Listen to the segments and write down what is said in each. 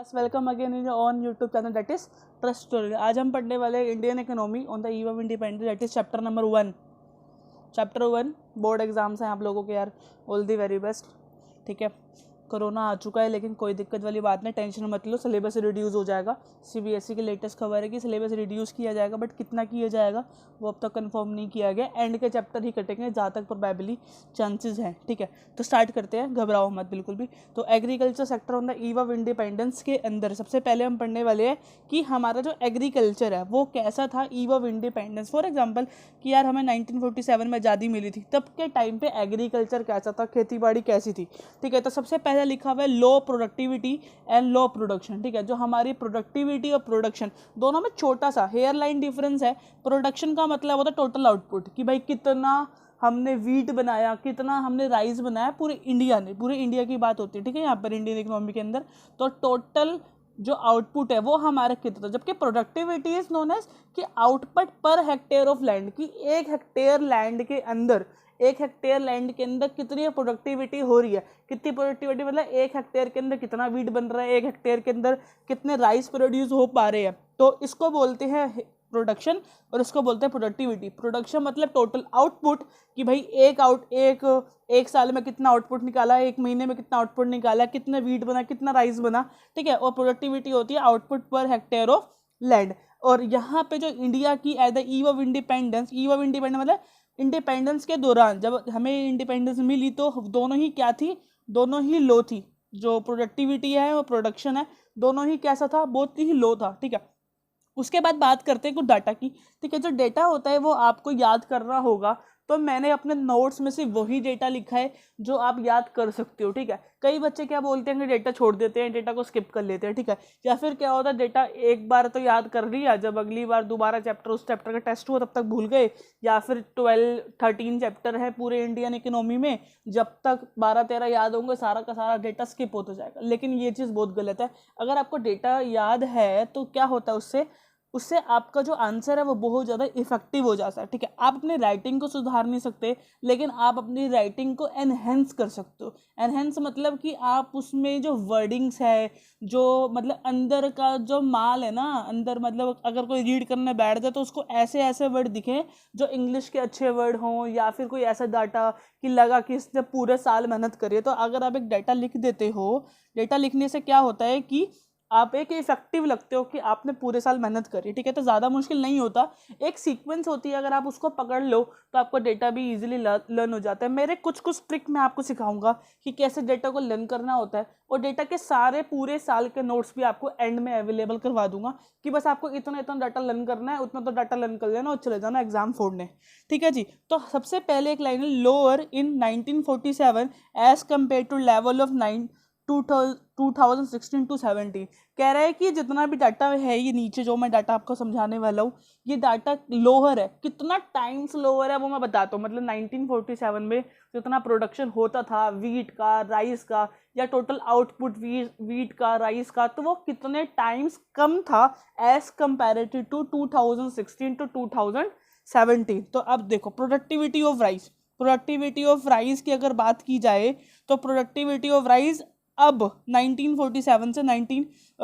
Welcome again in on YouTube channel that is trust story. आज हम पढ़ने वाले Indian economy on the eve of independence, that is chapter number 1। Chapter 1 board exams हैं आप लोगों के यार, ऑल दी वेरी बेस्ट। ठीक है, कोरोना आ चुका है लेकिन कोई दिक्कत वाली बात नहीं, टेंशन मत लो, सिलेबस रिड्यूस हो जाएगा। सीबीएसई की लेटेस्ट खबर है कि सिलेबस रिड्यूस किया जाएगा, बट कितना किया जाएगा वो अब तक कंफर्म नहीं किया गया। एंड के चैप्टर ही कटेंगे जहाँ तक प्रोबेबली चांसेस हैं। ठीक है, तो स्टार्ट करते हैं, घबराओ मत बिल्कुल भी। तो agriculture sector on the eve of independence के अंदर सबसे पहले हम पढ़ने वाले हैं कि हमारा जो एग्रीकल्चर है वो कैसा था eve of independence. For example कि यार हमें 1947 में आज़ादी मिली थी, तब के टाइम पे एग्रीकल्चर कैसा था, खेती बाड़ी कैसी थी। ठीक है, तो सबसे पहले लिखा हुआ है लो प्रोडक्टिविटी एंड लो प्रोडक्शन। ठीक है, जो हमारी प्रोडक्टिविटी और प्रोडक्शन दोनों में छोटा सा हेयर लाइन डिफरेंस है। प्रोडक्शन का मतलब होता है टोटल आउटपुट, कि भाई कितना हमने वीट बनाया, कितना हमने राइस बनाया पूरे इंडिया की बात होती है। ठीक है, यहाँ पर इंडियन इकोनॉमी के अंदर तो टोटल जो आउटपुट है वो हमारा कितना, जबकि प्रोडक्टिविटी इज नोन एज कि output per hectare of land, की एक हेक्टेयर लैंड के अंदर कितनी प्रोडक्टिविटी हो रही है। कितनी प्रोडक्टिविटी मतलब एक हेक्टेयर के अंदर कितना वीट बन रहा है, एक हेक्टेयर के अंदर कितने राइस प्रोड्यूस हो पा रहे हैं। तो इसको बोलते हैं प्रोडक्शन और इसको बोलते हैं प्रोडक्टिविटी। प्रोडक्शन मतलब टोटल आउटपुट, कि भाई एक साल में कितना आउटपुट निकाला, एक महीने में कितना आउटपुट निकाला, कितना वीट बना, कितना राइस बना। ठीक है, और प्रोडक्टिविटी होती है output per hectare of land. और यहाँ पे जो इंडिया की at the eve of independence मतलब इंडिपेंडेंस के दौरान जब हमें इंडिपेंडेंस मिली तो दोनों ही क्या थी, दोनों ही लो थी। जो प्रोडक्टिविटी है और प्रोडक्शन है दोनों ही कैसा था, बहुत ही लो था। ठीक है, उसके बाद बात करते हैं कुछ डाटा की। ठीक है, जो डेटा होता है वो आपको याद करना होगा, तो मैंने अपने नोट्स में से वही डेटा लिखा है जो आप याद कर सकते हो। ठीक है, कई बच्चे क्या बोलते हैं कि डेटा छोड़ देते हैं, डेटा को स्किप कर लेते हैं। ठीक है, या फिर क्या होता है डेटा एक बार तो याद कर लिया, जब अगली बार दोबारा उस चैप्टर का टेस्ट हुआ तब तक भूल गए। या फिर 12-13 चैप्टर है पूरे इंडियन इकोनॉमी में, जब तक 12-13 याद होंगे सारा का सारा डेटा स्किप होता जाएगा। लेकिन ये चीज़ बहुत गलत है। अगर आपको डेटा याद है तो क्या होता है, उससे आपका जो आंसर है वो बहुत ज़्यादा इफेक्टिव हो जाता है। ठीक है, आप अपनी राइटिंग को सुधार नहीं सकते, लेकिन आप अपनी राइटिंग को एनहेंस कर सकते हो। एनहेंस मतलब कि आप उसमें जो वर्डिंग्स है, जो मतलब अंदर का जो माल है ना, अंदर मतलब अगर कोई रीड करने बैठ जाए तो उसको ऐसे ऐसे वर्ड दिखें जो इंग्लिश के अच्छे वर्ड हों, या फिर कोई ऐसा डाटा कि लगा कि इसने पूरे साल मेहनत करी है। तो अगर आप एक डाटा लिख देते हो, डाटा लिखने से क्या होता है कि आप एक इफेक्टिव लगते हो कि आपने पूरे साल मेहनत करी। ठीक है, तो ज़्यादा मुश्किल नहीं होता, एक सीक्वेंस होती है, अगर आप उसको पकड़ लो तो आपको डेटा भी इजीली लर्न हो जाता है। मेरे कुछ ट्रिक मैं आपको सिखाऊंगा कि कैसे डेटा को लर्न करना होता है, और डेटा के सारे पूरे साल के नोट्स भी आपको एंड में अवेलेबल करवा दूंगा कि बस आपको इतना इतना डाटा लर्न करना है, उतना तो डाटा लर्न कर लेना और चले जाना एग्जाम फोड़ने। ठीक है जी, तो सबसे पहले एक लाइन है, lower in 1947 as compare to level of 2016 to 17। कह रहा है कि जितना भी डाटा है ये नीचे जो मैं डाटा आपको समझाने वाला हूँ, ये डाटा लोअर है। कितना टाइम्स लोअर है वो मैं बताता हूँ। मतलब 1947 में जितना प्रोडक्शन होता था वीट का, राइस का, या टोटल आउटपुट वीट का, राइस का, तो वो कितने टाइम्स कम था एज कंपेरेटिव टू 2016 to 2017। तो अब देखो प्रोडक्टिविटी ऑफ राइस की अगर बात की जाए तो प्रोडक्टिविटी ऑफ राइस अब 1947 से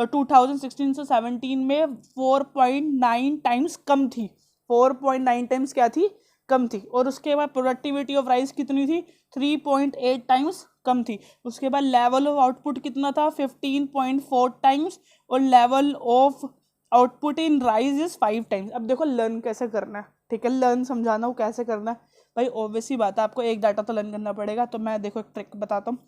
2016 से 17 में 4.9 टाइम्स कम थी। 4.9 टाइम्स क्या थी, कम थी। और उसके बाद प्रोडक्टिविटी ऑफ राइस कितनी थी, 3.8 टाइम्स कम थी। उसके बाद लेवल ऑफ आउटपुट कितना था, 15.4 टाइम्स, और level of output in rice is 5 times. अब देखो लर्न कैसे करना है। ठीक है, लर्न समझाना हो कैसे करना है भाई, ऑब्वियसली बात है, आपको एक डाटा तो लर्न करना पड़ेगा। तो मैं देखो एक ट्रिक बताता हूँ।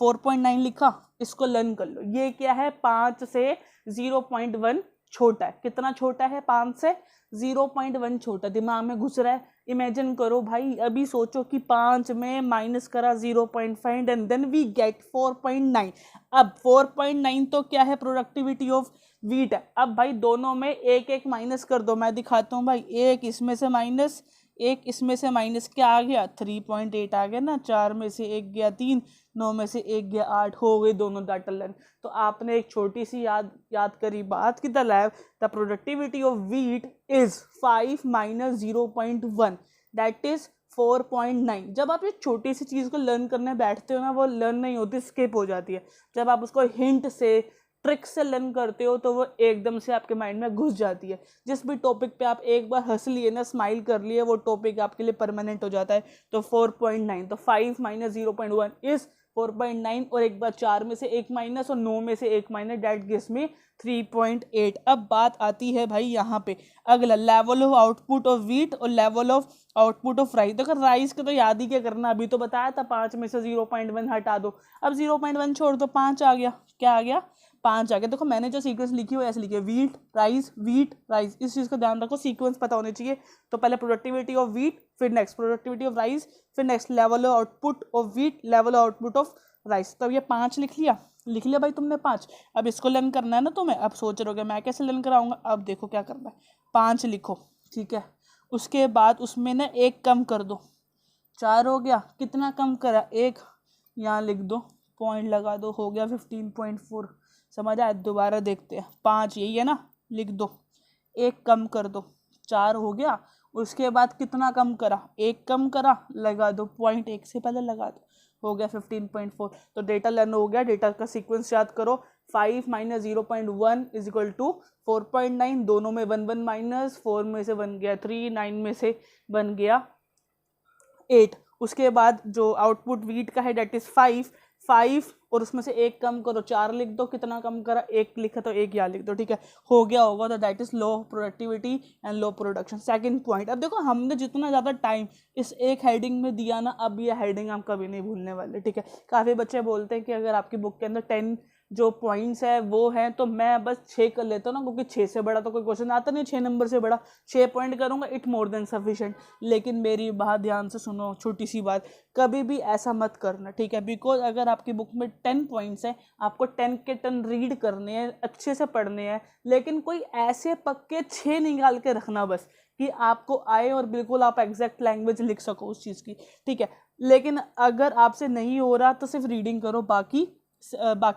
4.9 लिखा, इसको लर्न कर लो। ये क्या है, 5 से 0.1 छोटा है। कितना छोटा है, 5 से 0.1 छोटा, दिमाग में घुस रहा है। इमेजिन करो भाई, अभी सोचो कि 5 में माइनस करा 0.5 एंड देन वी गेट 4.9। अब 4.9 तो क्या है, प्रोडक्टिविटी ऑफ वीट है। अब भाई दोनों में एक एक माइनस कर दो, मैं दिखाता हूँ भाई। एक इसमें से माइनस, एक इसमें से माइनस, क्या आ गया, 3.8 आ गया ना। 4 में से 1 गया 3, 9 में से 1 गया 8, हो गए दोनों डाटा लर्न। तो आपने एक छोटी सी याद करी बात की तरह, the productivity of wheat is 5 minus 0.1 that is 4.9। जब आप ये छोटी सी चीज़ को लर्न करने बैठते हो ना, वो लर्न नहीं होती, स्किप हो जाती है। जब आप उसको हिंट से, ट्रिक से लर्न करते हो तो वो एकदम से आपके माइंड में घुस जाती है। जिस भी टॉपिक पे आप एक बार हंस लिए ना, स्माइल कर लिए, वो टॉपिक आपके लिए परमानेंट हो जाता है। तो 4.9, तो 5 माइनस 0.1 इज 4.9, और एक बार 4 में से 1 माइनस और 9 में से 1 माइनस, दैट गिव्स मी 3.8। अब बात आती है भाई यहाँ पे अगला, level of output of wheat और level of output of rice. देखो राइस का तो याद ही क्या करना, अभी तो बताया था 5 में से 0.1 हटा दो, अब 0.1 छोड़ दो, 5 आ गया। क्या आ गया? 5 आ गया। देखो मैंने जो सीक्वेंस लिखी है ऐसे लिखी है, व्हीट राइस, इस चीज़ का ध्यान रखो, सीक्वेंस पता होनी चाहिए। तो पहले प्रोडक्टिविटी ऑफ व्हीट, फिर नेक्स्ट प्रोडक्टिविटी ऑफ राइस, फिर next level of output of wheat, level of output of rice. तो ये 5 लिख लिया भाई तुमने 5। अब इसको लर्न करना है ना तुम्हें। अब सोच रहे हो मैं कैसे लर्न कराऊंगा, अब देखो क्या करना है, 5 लिखो, ठीक है। उसके बाद उसमें ना 1 कम कर दो, 4 हो गया। कितना कम करा? 1, यहाँ लिख दो, पॉइंट लगा दो, हो गया 15.4। समझ आया? दोबारा देखते हैं, 5 यही है ना, लिख दो, 1 कम कर दो, 4 हो गया। उसके बाद कितना कम करा? 1 कम करा, लगा दो पॉइंट, 1 से पहले लगा दो, हो गया 15.4। तो डेटा लर्न हो गया। डेटा का सीक्वेंस याद करो, 5 माइनस 0.1 इज इक्वल टू 4.9, दोनों में 1 1 माइनस, 4 में से बन गया 3, 9 में से बन गया 8। उसके बाद जो आउटपुट व्हीट का है डेट इज 5 और उसमें से 1 कम करो, 4 लिख दो। कितना कम करा? 1 लिखा तो 1 यहाँ लिख दो, ठीक है, हो गया होगा। तो that is low productivity and low production. Second point, अब देखो हमने जितना ज़्यादा टाइम इस एक हेडिंग में दिया ना, अब ये हेडिंग हम कभी नहीं भूलने वाले, ठीक है। काफ़ी बच्चे बोलते हैं कि अगर आपकी बुक के अंदर 10 जो पॉइंट्स है वो हैं, तो मैं बस 6 कर लेता हूँ ना, क्योंकि 6 से बड़ा तो कोई क्वेश्चन आता नहीं, 6 नंबर से बड़ा 6 पॉइंट करूँगा, इट मोर देन सफिशिएंट। लेकिन मेरी बात ध्यान से सुनो, छोटी सी बात, कभी भी ऐसा मत करना, ठीक है। बिकॉज अगर आपकी बुक में 10 पॉइंट्स हैं, आपको 10 के 10 रीड करने हैं, अच्छे से पढ़ने हैं, लेकिन कोई ऐसे पक्के 6 निकाल के रखना बस कि आपको आए और बिल्कुल आप एग्जैक्ट लैंग्वेज लिख सको उस चीज़ की, ठीक है। लेकिन अगर आपसे नहीं हो रहा तो सिर्फ रीडिंग करो, बाकी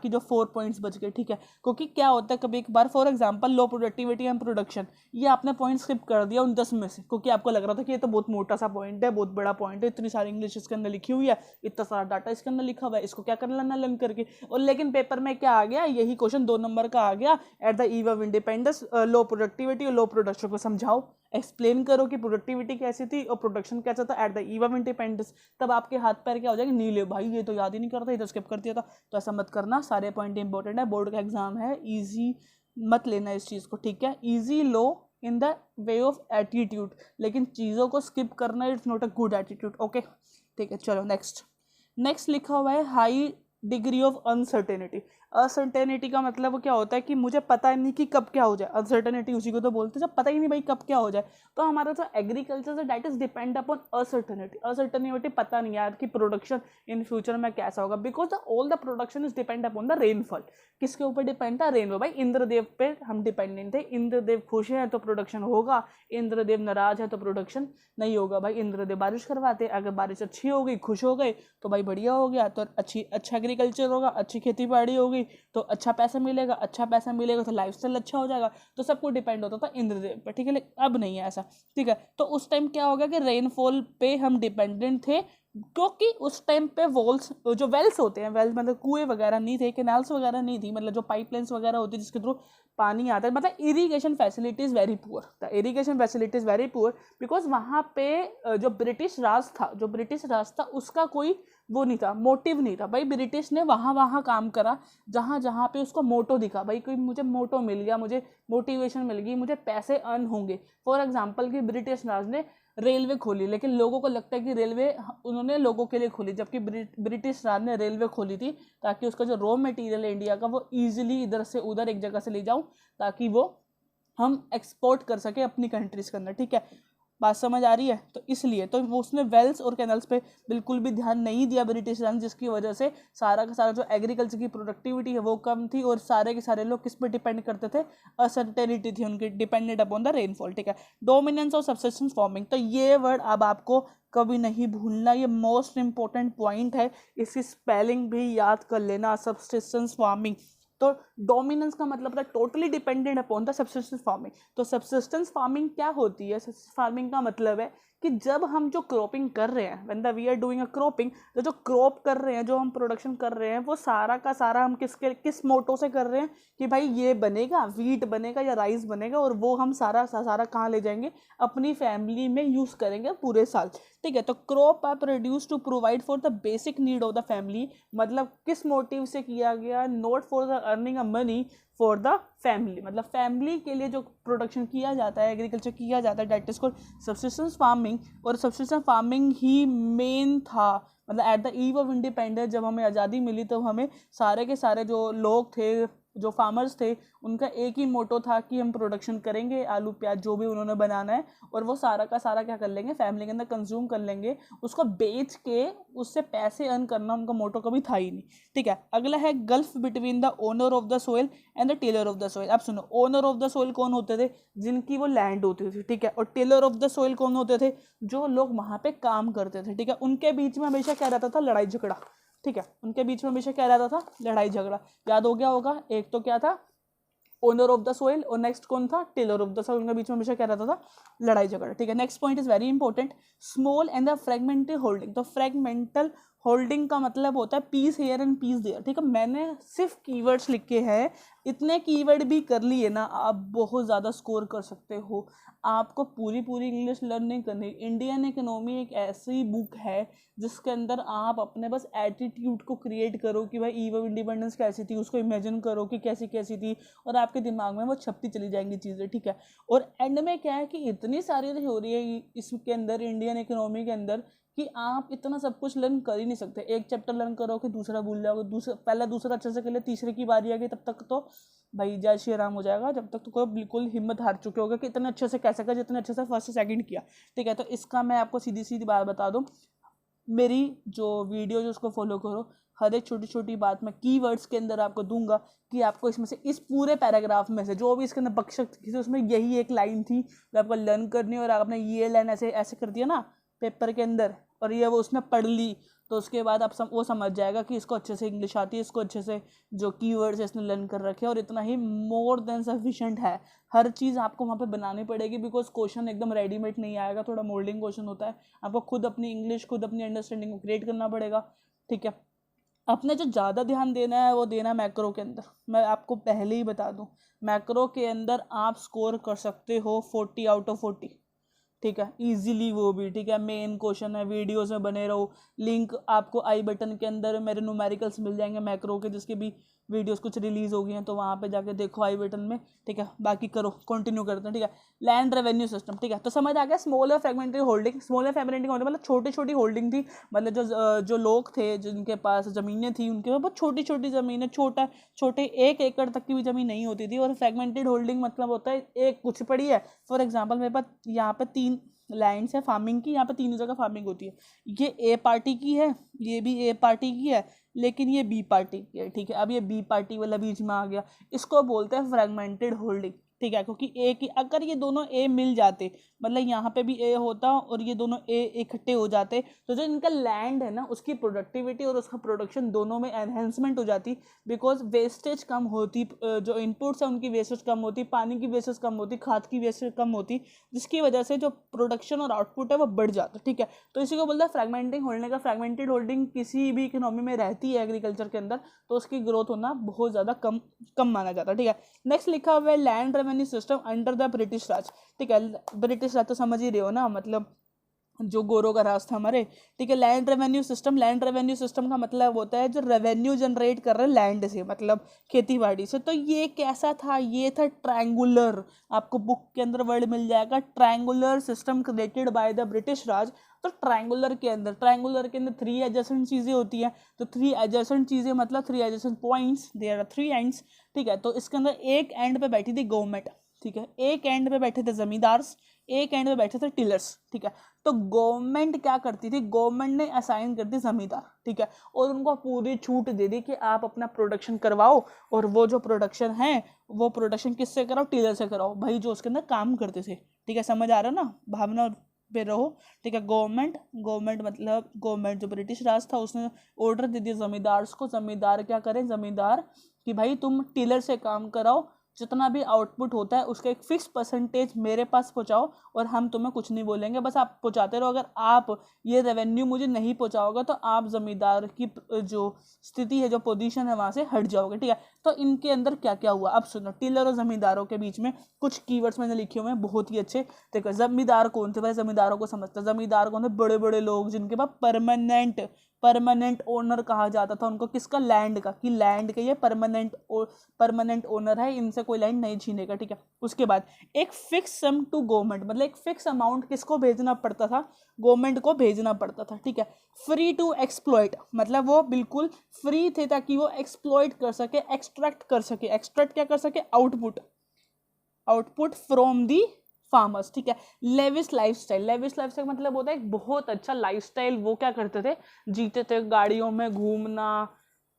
जो 4 पॉइंट्स बच गए, ठीक है। क्योंकि क्या होता है कभी एक बार, फॉर एग्जांपल लो प्रोडक्टिविटी एंड प्रोडक्शन, ये आपने पॉइंट स्किप कर दिया उन 10 में से, क्योंकि आपको लग रहा था कि ये तो बहुत मोटा सा पॉइंट है, बहुत बड़ा पॉइंट है, इतनी सारी इंग्लिश इसके अंदर लिखी हुई है, इतना सारा डाटा इसके अंदर लिखा हुआ है, इसको क्या कर लेना लर्न करके। और लेकिन पेपर में क्या आ गया, यही क्वेश्चन 2 नंबर का आ गया, at the eve of independence low productivity और लो प्रोडक्शन को समझाओ, एक्सप्लेन करो कि प्रोडक्टिविटी कैसी थी और प्रोडक्शन कैसा था at the eve of independence. तब आपके हाथ पैर क्या हो जाएंगे, नीले, भाई ये तो याद ही नहीं करता, ये तो स्किप कर दिया था। तो ऐसा मत करना, सारे पॉइंट इंपॉर्टेंट है, बोर्ड का एग्जाम है, इजी मत लेना इस चीज़ को, ठीक है। Easy low in the way of attitude, लेकिन चीज़ों को स्किप करना it's not a good attitude, okay, ठीक है। चलो नेक्स्ट लिखा हुआ है high degree of uncertainty. Uncertainty का मतलब क्या होता है कि मुझे पता नहीं कि कब क्या हो जाए। अनसर्टेनिटी उसी को तो बोलते हैं जब पता ही नहीं भाई कब क्या हो जाए। तो हमारा जो एग्रीकल्चर है that is depend upon uncertainty. Uncertainty पता नहीं यार कि प्रोडक्शन इन फ्यूचर में कैसा होगा, because all the production is depend upon the rainfall. किसके ऊपर डिपेंड था? रेनफॉल। भाई इंद्रदेव पे हम डिपेंडेंट थे, इंद्रदेव खुश हैं तो प्रोडक्शन होगा, इंद्रदेव नाराज है तो प्रोडक्शन नहीं होगा। भाई इंद्रदेव बारिश करवाते, अगर बारिश अच्छी हो गई, खुश हो गए तो भाई बढ़िया हो गया, तो अच्छा एग्रीकल्चर होगा, अच्छी खेती बाड़ी होगी तो अच्छा पैसा मिलेगा तो लाइफस्टाइल अच्छा हो जाएगा। तो सब कुछ डिपेंड होता था इंद्रदेव पे, ठीक है। लेकिन अब नहीं है ऐसा, ठीक है। तो उस टाइम क्या हो गया कि रेनफॉल पे हम डिपेंडेंट थे, क्योंकि उस टाइम पे जो वेल्स होते हैं, वेल्स मतलब कुएं वगैरह नहीं थे, कैनाल्स वगैरह नहीं थी, मतलब जो पाइपलाइंस वगैरह होती है जिसके थ्रू पानी आता है, मतलब irrigation facilities very poor. The irrigation facilities very poor because वहाँ पे जो ब्रिटिश राज था उसका कोई वो नहीं था, मोटिव नहीं था। भाई ब्रिटिश ने वहाँ काम करा जहाँ पे उसको मोटो दिखा, भाई कोई मुझे मोटो मिल गया, मुझे मोटिवेशन मिल गई, मुझे पैसे अर्न होंगे। फॉर एग्जाम्पल कि ब्रिटिश राज ने रेलवे खोली, लेकिन लोगों को लगता है कि रेलवे उन्होंने लोगों के लिए खोली, जबकि ब्रिटिश राज ने रेलवे खोली थी ताकि उसका जो रॉ मटेरियल है इंडिया का वो ईजिली इधर से उधर एक जगह से ले जाऊं, ताकि वो हम एक्सपोर्ट कर सके अपनी कंट्रीज़ के अंदर, ठीक है। बात समझ आ रही है? तो इसलिए तो वो उसने वेल्स और कैनल्स पे बिल्कुल भी ध्यान नहीं दिया ब्रिटिश राज, जिसकी वजह से सारा का सारा जो एग्रीकल्चर की प्रोडक्टिविटी है वो कम थी, और सारे के सारे लोग किस पे डिपेंड करते थे? असर्टेनिटी थी उनकी, डिपेंडेड अपॉन द रेनफॉल, ठीक है। डोमिनेंस ऑफ सबसिस्टेंस फार्मिंग, तो ये वर्ड अब आपको कभी नहीं भूलना, ये मोस्ट इंपॉर्टेंट पॉइंट है, इसकी स्पेलिंग भी याद कर लेना, सबसिस्टेंस फार्मिंग। तो डोमिनेंस का मतलब था totally dependent upon the subsistence farming. तो सबसिस्टेंस फार्मिंग क्या होती है? सबसिस्टेंस फार्मिंग का मतलब है कि जब हम जो क्रॉपिंग कर रहे हैं, when the we are doing a cropping, तो जो क्रॉप कर रहे हैं, जो हम प्रोडक्शन कर रहे हैं, वो सारा का सारा हम किस मोटो से कर रहे हैं कि भाई ये बनेगा, वीट बनेगा या राइस बनेगा, और वो हम सारा सारा कहाँ ले जाएंगे, अपनी फैमिली में यूज़ करेंगे पूरे साल। ठीक है, तो crop are produce to provide for the basic need of the family, मतलब किस मोटिव से किया गया, not for the earning a money for the family, मतलब फैमिली के लिए जो प्रोडक्शन किया जाता है, एग्रीकल्चर किया जाता है, that is called subsistence farming. और सब्सिस्टेंस फार्मिंग ही मेन था, मतलब at the eve of independence जब हमें आज़ादी मिली तो हमें सारे के सारे जो लोग थे, जो फार्मर्स थे, उनका एक ही मोटो था कि हम प्रोडक्शन करेंगे, आलू प्याज जो भी उन्होंने बनाना है, और वो सारा का सारा क्या कर लेंगे, फैमिली के अंदर कंज्यूम कर लेंगे, उसको बेच के उससे पैसे अर्न करना उनका मोटो कभी था ही नहीं। ठीक है, अगला है gulf between the owner of the soil and the tiller of the soil. अब सुनो, ओनर ऑफ द सोइल कौन होते थे, जिनकी वो लैंड होती थी, ठीक है, और टेलर ऑफ द सोइल कौन होते थे, जो लोग वहाँ पे काम करते थे। ठीक है, उनके बीच में हमेशा क्या रहता था, लड़ाई झगड़ा। ठीक है, उनके बीच में हमेशा क्या रहता था, लड़ाई झगड़ा। याद हो गया होगा, एक तो क्या था, ओनर ऑफ द सोइल, और नेक्स्ट कौन था, टेलर ऑफ द सोइल। उनके बीच में हमेशा क्या रहता था, लड़ाई झगड़ा। ठीक है, next point is very important, small and the fragmental holding. तो फ्रेगमेंटल होल्डिंग का मतलब होता है piece here and piece there. ठीक है, मैंने सिर्फ कीवर्ड्स लिखे हैं, इतने कीवर्ड भी कर लिए ना, आप बहुत ज़्यादा स्कोर कर सकते हो। आपको पूरी पूरी इंग्लिश लर्न नहीं करनी। इंडियन इकोनॉमी एक ऐसी बुक है जिसके अंदर आप अपने बस एटीट्यूड को क्रिएट करो कि भाई ईव ऑफ इंडिपेंडेंस कैसी थी, उसको इमेजिन करो कि कैसी कैसी थी, और आपके दिमाग में वो छपती चली जाएंगी चीज़ें। ठीक है, और एंड में क्या है कि इतनी सारी थ्योरी है इसके अंदर, इंडियन इकोनॉमी के अंदर, कि आप इतना सब कुछ लर्न कर ही नहीं सकते। एक चैप्टर लर्न करो कि दूसरा भूल जाओगे, पहला दूसरा अच्छे से कर ले, तीसरे की बारी आ गई तब तक तो भाई जय श्री राम हो जाएगा, जब तक तो कोई बिल्कुल हिम्मत हार चुके होगे कि इतने अच्छे से कैसे कर, जितने अच्छे से फर्स्ट से सेकंड किया। ठीक है, तो इसका मैं आपको सीधी सीधी बात बता दूं, मेरी जो वीडियो जो उसको फॉलो करो, हर एक छोटी छोटी बात मैं कीवर्ड्स के अंदर आपको दूंगा कि आपको इसमें से, इस पूरे पैराग्राफ में से जो भी इसके अंदर बकशक थी, उसमें यही एक लाइन थी जो आपको लर्न करनी है, और आपने ये लाइन ऐसे ऐसे कर दिया ना पेपर के अंदर, और ये वो उसने पढ़ ली, तो उसके बाद आप वो समझ जाएगा कि इसको अच्छे से इंग्लिश आती है, इसको अच्छे से जो कीवर्ड्स इसने लर्न कर रखे हैं, और इतना ही मोर देन सफिशिएंट है। हर चीज़ आपको वहाँ पे बनानी पड़ेगी, बिकॉज क्वेश्चन एकदम रेडीमेड नहीं आएगा, थोड़ा मोल्डिंग क्वेश्चन होता है, आपको खुद अपनी इंग्लिश, खुद अपनी अंडरस्टैंडिंग को क्रिएट करना पड़ेगा। ठीक है, अपने जो ज़्यादा ध्यान देना है वो देना मैक्रो के अंदर। मैं आपको पहले ही बता दूं, मैक्रो के अंदर आप स्कोर कर सकते हो 40 आउट ऑफ 40। ठीक है, इजीली वो भी। ठीक है, मेन क्वेश्चन है, वीडियोस में बने रहो, लिंक आपको आई बटन के अंदर मेरे न्यूमेरिकल्स मिल जाएंगे मैक्रो के, जिसके भी वीडियोस कुछ रिलीज हो गई हैं, तो वहाँ पे जाके देखो आई बटन में। ठीक है, बाकी करो, कंटिन्यू करते हैं। ठीक है, लैंड रेवेन्यू सिस्टम। ठीक है, तो समझ आ गया, स्मॉल और फ्रेगमेंट्री होल्डिंग। स्मॉल और फ्रेगमेंट्री होल्डिंग मतलब छोटी छोटी होल्डिंग थी, मतलब जो लोग थे जिनके पास ज़मीनें थी, उनके पास बहुत छोटी छोटी ज़मीनें, छोटे 1 एकड़ तक की भी ज़मीन नहीं होती थी। और फ्रेगमेंटेड होल्डिंग मतलब होता है एक कुछ पड़ी है, फॉर एग्जाम्पल मेरे पास यहाँ पे 3 लैंड्स है फार्मिंग की, यहाँ पे 3 जगह फार्मिंग होती है, ये ए पार्टी की है, ये भी ए पार्टी की है, लेकिन ये बी पार्टी की है। ठीक है, अब ये बी पार्टी वाला बीच में आ गया, इसको बोलते हैं फ्रेगमेंटेड होल्डिंग। ठीक है, क्योंकि ए की, अगर ये दोनों ए मिल जाते, मतलब यहाँ पे भी ए होता और ये दोनों ए इकट्ठे हो जाते, तो जो इनका लैंड है ना, उसकी प्रोडक्टिविटी और उसका प्रोडक्शन दोनों में एनहेंसमेंट हो जाती, बिकॉज वेस्टेज कम होती, जो इनपुट्स है उनकी वेस्टेज कम होती, पानी की वेस्टेज कम होती, खाद की वेस्टेज कम होती, जिसकी वजह से जो प्रोडक्शन और आउटपुट है वो बढ़ जाता। ठीक है, तो इसी को बोलता है फ्रेगमेंटिंग होल्डिंग का। फ्रेगमेंटेड होल्डिंग किसी भी इकोनॉमी में रहती है एग्रीकल्चर के अंदर, तो उसकी ग्रोथ होना बहुत ज़्यादा कम माना जाता है। ठीक है, नेक्स्ट लिखा हुआ है land revenue system under the British Raj. ठीक है, ब्रिटिश राज तो समझ ही रहे हो ना, मतलब जो गोरों का राज था हमारे। ठीक है, land revenue system. Land revenue system का मतलब होता है जो रेवेन्यू जनरेट कर रहे हैं लैंड से, मतलब खेती बाड़ी से। तो ये कैसा था, ये था ट्रायंगुलर, आपको बुक के अंदर वर्ड मिल जाएगा, triangular system created by the British Raj. तो ट्रायंगुलर के अंदर 3 एडजेसेंट चीज़ें होती हैं, तो 3 एडजेसेंट चीज़ें मतलब 3 adjacent points, there are 3 ends. ठीक है, तो इसके अंदर एक एंड पे बैठी थी गवर्नमेंट। ठीक है, एक एंड पे बैठे थे जमींदार, एक एंड पे बैठे थे टिलर्स। ठीक है, तो गवर्नमेंट क्या करती थी, गवर्नमेंट ने असाइन कर दी जमींदार। ठीक है, और उनको पूरी छूट दे दी कि आप अपना प्रोडक्शन करवाओ, और वो जो प्रोडक्शन है वो प्रोडक्शन किससे कराओ, टिलर से कराओ, भाई जो उसके अंदर काम करते थे। ठीक है, समझ आ रहा ना, भावना पे रहो। ठीक है, गवर्नमेंट मतलब गवर्नमेंट जो ब्रिटिश राज था, उसने ऑर्डर दे दिया जमींदार को, जमींदार क्या करें, जमींदार कि भाई तुम टिलर से काम कराओ, जितना भी आउटपुट होता है उसका एक फिक्स परसेंटेज मेरे पास पहुंचाओ और हम तुम्हें कुछ नहीं बोलेंगे, बस आप पहुंचाते रहो। अगर आप ये रेवेन्यू मुझे नहीं पहुंचाओगे तो आप जमींदार की जो स्थिति है, जो पोजीशन है, वहां से हट जाओगे, ठीक है। तो इनके अंदर क्या क्या हुआ अब सुनो। टिलर और जमींदारों के बीच में कुछ कीवर्ड्स मैंने लिखे हुए हैं बहुत ही अच्छे। देखो जमींदार कौन थे भाई, जमींदारों को समझते हैं। जमींदार कौन थे? बड़े बड़े लोग जिनके पास परमानेंट ओनर कहा जाता था उनको, किसका? लैंड का, कि लैंड के ये परमानेंट ओनर है, इनसे कोई लैंड नहीं छीनेगा, ठीक है। उसके बाद एक फिक्स सम टू गवर्नमेंट, मतलब एक फिक्स अमाउंट किसको भेजना पड़ता था? गवर्नमेंट को भेजना पड़ता था, ठीक है। फ्री टू एक्सप्लॉइट, मतलब वो बिल्कुल फ्री थे ताकि वो एक्सप्लॉइट कर सके, एक्सट्रैक्ट कर सके। एक्सट्रैक्ट क्या कर सके? आउटपुट फ्रॉम दी फार्मर्स, ठीक है। लेविश लाइफस्टाइल मतलब होता है एक बहुत अच्छा लाइफस्टाइल। वो क्या करते थे? जीते थे, गाड़ियों में घूमना,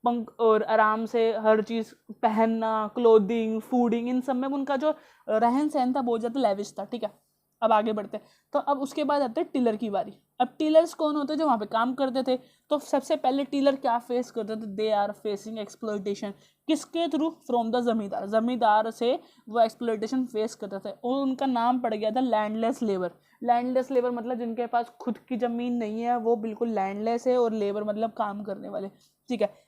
पंख और आराम से हर चीज पहनना, क्लोथिंग, फूडिंग, इन सब में उनका जो रहन सहन था बहुत ज्यादा लेविश था, ठीक है। अब आगे बढ़ते हैं। तो अब उसके बाद आते हैं टिलर की बारी। अब टिलर्स कौन होते हैं? जो वहाँ पे काम करते थे। तो सबसे पहले टिलर क्या फेस करते थे? They are facing exploitation. किसके through? From the zamindar. Zamindar से वो एक्सप्लॉइटेशन फेस करते थे और उनका नाम पड़ गया था लैंडलेस लेबर। लैंडलेस लेबर मतलब जिनके पास खुद की जमीन नहीं है, वो बिल्कुल लैंडलेस है, और लेबर मतलब काम करने वाले, ठीक है।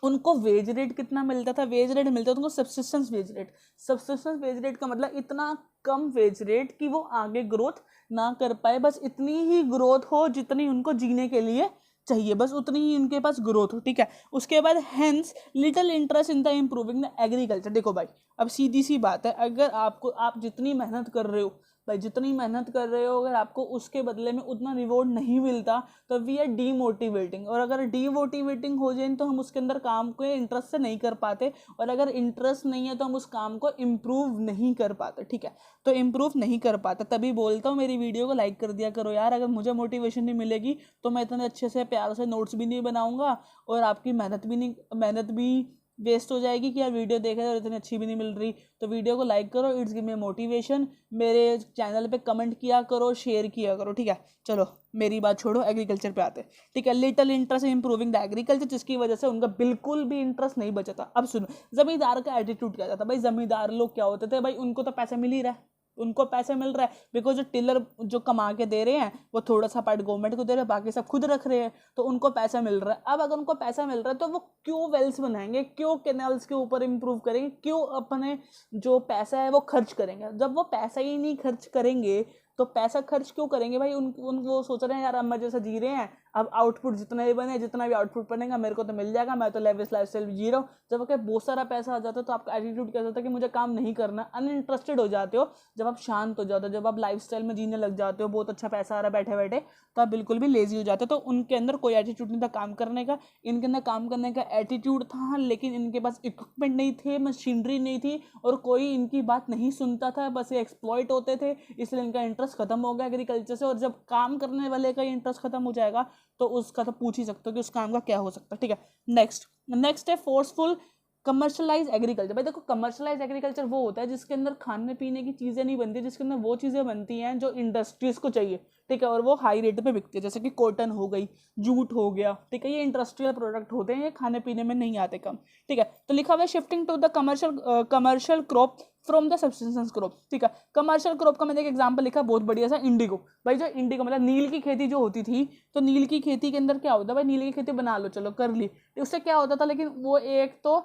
उनको वेज रेट कितना मिलता था? वेज रेट मिलता था उनको subsistence wage rate. Subsistence wage rate का मतलब इतना कम वेज रेट कि वो आगे ग्रोथ ना कर पाए, बस इतनी ही ग्रोथ हो जितनी उनको जीने के लिए चाहिए, बस उतनी ही उनके पास ग्रोथ हो, ठीक है। उसके बाद hence little interest in the improving the agriculture. देखो भाई, अब सीधी सी बात है, अगर आप जितनी मेहनत कर रहे हो भाई, जितनी मेहनत कर रहे हो, अगर आपको उसके बदले में उतना रिवॉर्ड नहीं मिलता तो वी आर डीमोटिवेटिंग। और अगर डीमोटिवेटिंग हो जाए तो हम उसके अंदर काम को इंटरेस्ट से नहीं कर पाते, और अगर इंटरेस्ट नहीं है तो हम उस काम को इम्प्रूव नहीं कर पाते, ठीक है। तो इम्प्रूव नहीं कर पाता, तभी बोलता हूँ मेरी वीडियो को लाइक कर दिया करो यार। अगर मुझे मोटिवेशन नहीं मिलेगी तो मैं इतने अच्छे से प्यार से नोट्स भी नहीं बनाऊंगा, और आपकी मेहनत भी वेस्ट हो जाएगी कि यार वीडियो देख रहे हो इतनी अच्छी भी नहीं मिल रही। तो वीडियो को लाइक करो, इट्स गिव मी मोटिवेशन। मेरे चैनल पे कमेंट किया करो, शेयर किया करो, ठीक है। चलो मेरी बात छोड़ो, एग्रीकल्चर पे आते हैं, ठीक है। Little interest in improving the agriculture, जिसकी वजह से उनका बिल्कुल भी इंटरेस्ट नहीं बचा था। अब सुनो, जमींदार का एटीट्यूड क्या था भाई? जमींदार लोग क्या होते थे भाई? उनको तो पैसा मिल ही रहा है, उनको पैसा मिल रहा है, बिकॉज जो टिलर जो कमा के दे रहे हैं वो थोड़ा सा पार्ट गवर्नमेंट को दे रहे हैं, बाकी सब खुद रख रहे हैं, तो उनको पैसा मिल रहा है। अब अगर उनको पैसा मिल रहा है तो वो क्यों वेल्स बनाएंगे, क्यों कैनाल्स के ऊपर इंप्रूव करेंगे, क्यों अपने जो पैसा है वो खर्च करेंगे? जब वो पैसा ही नहीं खर्च करेंगे तो पैसा खर्च क्यों करेंगे भाई? वो सोच रहे हैं यार हम मजे से जी रहे हैं, अब आउटपुट जितना ही बने, जितना भी आउटपुट बनेगा मेरे को तो मिल जाएगा, मैं तो लेविश लाइफस्टाइल जी रहा हूँ। जब आपके बहुत सारा पैसा आ जाता है तो आपका एटीट्यूड क्या होता है कि मुझे काम नहीं करना, अनइंटरेस्टेड हो जाते हो। जब आप शांत हो जाते हो, जब आप लाइफस्टाइल में जीने लग जाते हो, बहुत अच्छा पैसा आ रहा है बैठे बैठे, तो आप बिल्कुल भी लेजी हो जाते हो। तो उनके अंदर कोई एटीट्यूड नहीं था काम करने का, इनके अंदर काम करने का एटीट्यूड था, लेकिन इनके पास इक्विपमेंट नहीं थे, मशीनरी नहीं थी, और कोई इनकी बात नहीं सुनता था, बस ये एक्सप्लॉइट होते थे, इसलिए इनका इंटरेस्ट खत्म हो गया एग्रीकल्चर से। और जब काम करने वाले का इंटरेस्ट खत्म हो जाएगा तो उसका तो पूछ ही सकते हो कि उस काम का क्या हो सकता है, ठीक है। नेक्स्ट है फोर्सफुल कमर्शलाइज एग्रीकल्चर। भाई देखो, कमर्शलाइज एग्रीकल्चर वो होता है जिसके अंदर खाने पीने की चीज़ें नहीं बनती, जिसके अंदर वो चीज़ें बनती हैं जो इंडस्ट्रीज को चाहिए, ठीक है, और वो हाई रेट पे बिकती है, जैसे कि कॉटन हो गई, जूट हो गया, ठीक है। ये इंडस्ट्रियल प्रोडक्ट होते हैं, ये खाने पीने में नहीं आते कम, ठीक है। तो लिखा हुआ है shifting to the commercial crop from the subsistence crop, ठीक है। कमर्शियल क्रॉप का मैंने एक एग्जांपल लिखा बहुत बढ़िया सा, इंडिगो। भाई जो इंडिगो मतलब नील की खेती जो होती थी, तो नील की खेती के अंदर क्या होता है भाई? नील की खेती बना लो, चलो कर ली, उससे क्या होता था, लेकिन वो एक तो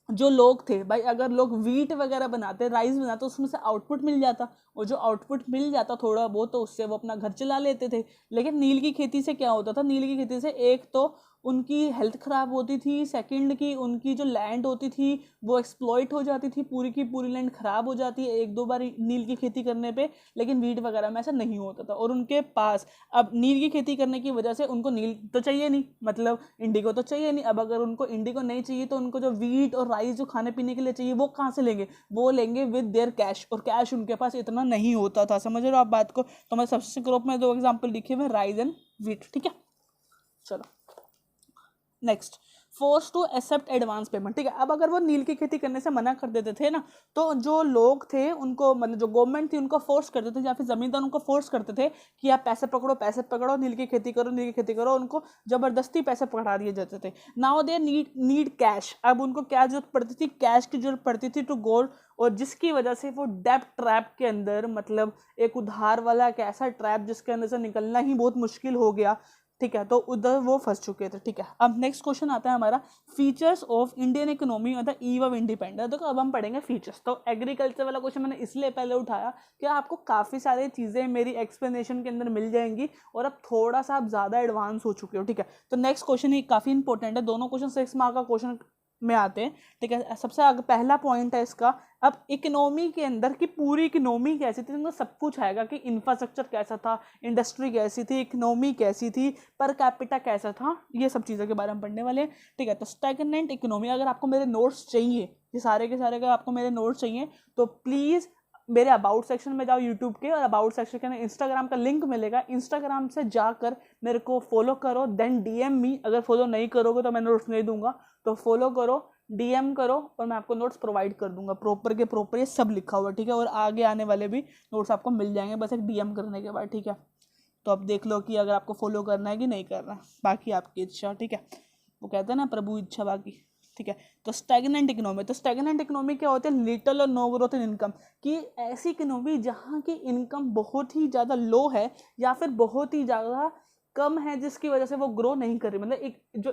जो लोग थे भाई, अगर लोग वीट वगैरह बनाते, राइस बनाते, उसमें से आउटपुट मिल जाता, और जो आउटपुट मिल जाता थोड़ा बहुत, तो उससे वो अपना घर चला लेते थे। लेकिन नील की खेती से क्या होता था? नील की खेती से एक तो उनकी हेल्थ ख़राब होती थी, सेकंड की उनकी जो लैंड होती थी वो एक्सप्लॉइट हो जाती थी, पूरी की पूरी लैंड ख़राब हो जाती है एक दो बार नील की खेती करने पे। लेकिन वीट वगैरह में ऐसा नहीं होता था, और उनके पास अब नील की खेती करने की वजह से उनको नील तो चाहिए नहीं, मतलब इंडिगो तो चाहिए नहीं। अब अगर उनको इंडिगो नहीं चाहिए तो उनको जो वीट और राइस जो खाने पीने के लिए चाहिए वो कहाँ से लेंगे? वो लेंगे विद देयर कैश, और कैश उनके पास इतना नहीं होता था। समझ रहे हो आप बात को? तो मैं सबसे ग्रुप में दो एग्जाम्पल लिखे हुए, राइस एंड वीट, ठीक है। चलो next, force to accept advance payment, ठीक है। अब अगर वो नील की खेती करने से मना कर देते थे ना, तो जो लोग थे उनको, मतलब जो गवर्नमेंट थी उनको फोर्स करते थे, या फिर जमींदार उनको फोर्स करते थे कि आप पैसे पकड़ो, नील की खेती करो, उनको जबरदस्ती पैसे पकड़ा दिए जाते थे। नाउ दे नीड कैश, अब उनको क्या जरूरत पड़ती थी, कैश की जरूरत पड़ती थी टू गोल्ड, और जिसकी वजह से वो डेब्ट ट्रैप के अंदर, मतलब एक उधार वाला एक ऐसा ट्रैप जिसके अंदर से निकलना ही बहुत मुश्किल हो गया, ठीक है, तो उधर वो फंस चुके थे, ठीक है। अब नेक्स्ट क्वेश्चन आता है हमारा, features of Indian economy on the eve of independence. देखो अब हम पढ़ेंगे फीचर्स। तो एग्रीकल्चर वाला क्वेश्चन मैंने इसलिए पहले उठाया कि आपको काफ़ी सारी चीज़ें मेरी एक्सप्लेनेशन के अंदर मिल जाएंगी, और अब थोड़ा सा आप ज़्यादा एडवांस हो चुके हो, ठीक है। तो नेक्स्ट क्वेश्चन ही काफ़ी इंपॉर्टेंट है, दोनों क्वेश्चन 6 मार्क का क्वेश्चन में आते हैं, ठीक है। सबसे आगे पहला पॉइंट है इसका, अब इकोनॉमी के अंदर की पूरी इकोनॉमी कैसी थी, तो सब कुछ आएगा कि इंफ्रास्ट्रक्चर कैसा था, इंडस्ट्री कैसी थी, इकोनॉमी कैसी थी, पर कैपिटा कैसा था, ये सब चीज़ों के बारे में पढ़ने वाले हैं, ठीक है। तो स्टैग्नेंट इकोनॉमी, अगर आपको मेरे नोट्स चाहिए, ये सारे के सारे अगर आपको मेरे नोट्स चाहिए तो प्लीज़ मेरे अबाउट सेक्शन में जाओ यूट्यूब के, और अबाउट सेक्शन के अंदर इंस्टाग्राम का लिंक मिलेगा, इंस्टाग्राम से जाकर मेरे को फॉलो करो, देन डीएम मी। अगर फॉलो नहीं करोगे तो मैं नोट्स नहीं दूंगा, तो फॉलो करो, डीएम करो, और मैं आपको नोट्स प्रोवाइड कर दूंगा प्रॉपर के प्रॉपर, ये सब लिखा हुआ, ठीक है। और आगे आने वाले भी नोट्स आपको मिल जाएंगे बस एक डीएम करने के बाद, ठीक है। तो अब देख लो कि अगर आपको फॉलो करना है कि नहीं करना, बाकी आपकी इच्छा, ठीक है। वो कहते हैं ना, प्रभु इच्छा बाकी, ठीक है। तो स्टैग्नेंट इकोनॉमी, तो स्टैग्नेंट इकोनॉमी क्या होते हैं, लिटल और नो ग्रोथ इन इनकम, कि ऐसी इकोनॉमी जहाँ की इनकम बहुत ही ज़्यादा लो है या फिर बहुत ही ज़्यादा कम है, जिसकी वजह से वो ग्रो नहीं कर रही, मतलब एक जो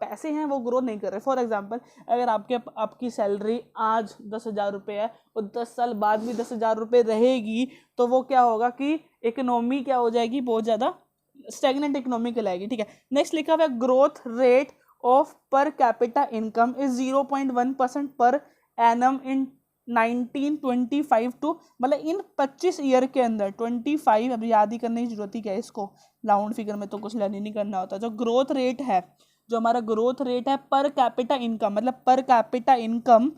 पैसे हैं वो ग्रो नहीं कर रहे। फॉर एग्जांपल, अगर आपकी सैलरी आज 10,000 रुपये है और 10 साल बाद भी 10,000 रुपये रहेगी, तो वो क्या होगा कि इकोनॉमी क्या हो जाएगी, बहुत ज़्यादा स्टैग्नेंट इकोनॉमी कहलाएगी, ठीक है। नेक्स्ट लिखा हुआ है, growth rate of per capita income is 0.1% per annum in 1925 to, मतलब इन 25 ईयर के अंदर 25, अब याद ही करने की जरूरत ही क्या है इसको, राउंड फिगर में तो कुछ लर्न नहीं करना होता। जो ग्रोथ रेट है, जो हमारा ग्रोथ रेट है पर कैपिटा इनकम, मतलब पर कैपिटा इनकम,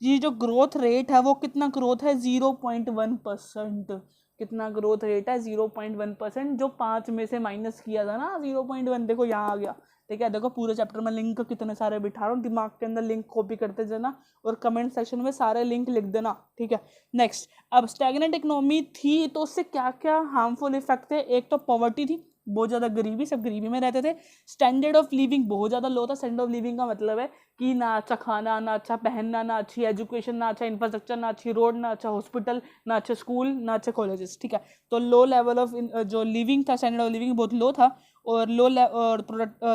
ये जो ग्रोथ रेट है वो कितना ग्रोथ है, 0.1%। कितना ग्रोथ रेट है, 0.1%, जो 5 में से माइनस किया था ना 0.1, देखो यहाँ आ गया, ठीक है। देखो पूरे चैप्टर में लिंक कितने सारे बिठा रहा हूँ, दिमाग के अंदर लिंक कॉपी करते जाना, और कमेंट सेक्शन में सारे लिंक लिख देना, ठीक है। नेक्स्ट, अब स्टैग्नेंट इकोनॉमी थी तो उससे क्या क्या हार्मफुल इफेक्ट थे, एक तो पॉवर्टी थी, बहुत ज़्यादा गरीबी, सब गरीबी में रहते थे। स्टैंडर्ड ऑफ लिविंग बहुत ज़्यादा लो था। स्टैंडर्ड ऑफ लिविंग का मतलब है कि ना अच्छा खाना, ना अच्छा पहनना, ना अच्छी एजुकेशन, ना अच्छा इंफ्रास्ट्रक्चर, ना अच्छी रोड, ना अच्छा हॉस्पिटल, ना अच्छे स्कूल, ना अच्छे कॉलेजेस, ठीक है। तो लो लेवल ऑफ जो लिविंग था, स्टैंडर्ड ऑफ लिविंग बहुत लो था, और और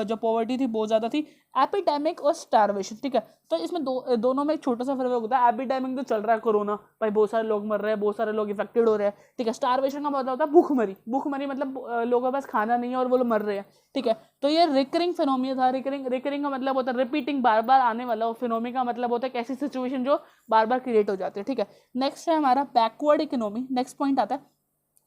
जो पॉवर्टी थी बहुत ज़्यादा थी। एपिडेमिक और स्टारवेशन, ठीक है। तो इसमें दोनों में एक छोटा सा फर्क होता है। एपिडेमिक तो चल रहा है कोरोना, भाई बहुत सारे लोग मर रहे हैं, बहुत सारे लोग इफेक्टेड हो रहे हैं, ठीक है। स्टारवेशन का मतलब होता है भूखमरी, मतलब लोगों के पास खाना नहीं है और वो लोग मर रहे हैं, ठीक है। तो ये रिकरिंग फिनोमिना था। रिकरिंग का मतलब होता है रिपीटिंग, बार बार आने वाला। फिनोमी का मतलब होता है कि ऐसी सिचुएशन जो बार बार क्रिएट हो जाती है, ठीक है। नेक्स्ट है हमारा बैकवर्ड इकोनॉमी। नेक्स्ट पॉइंट आता है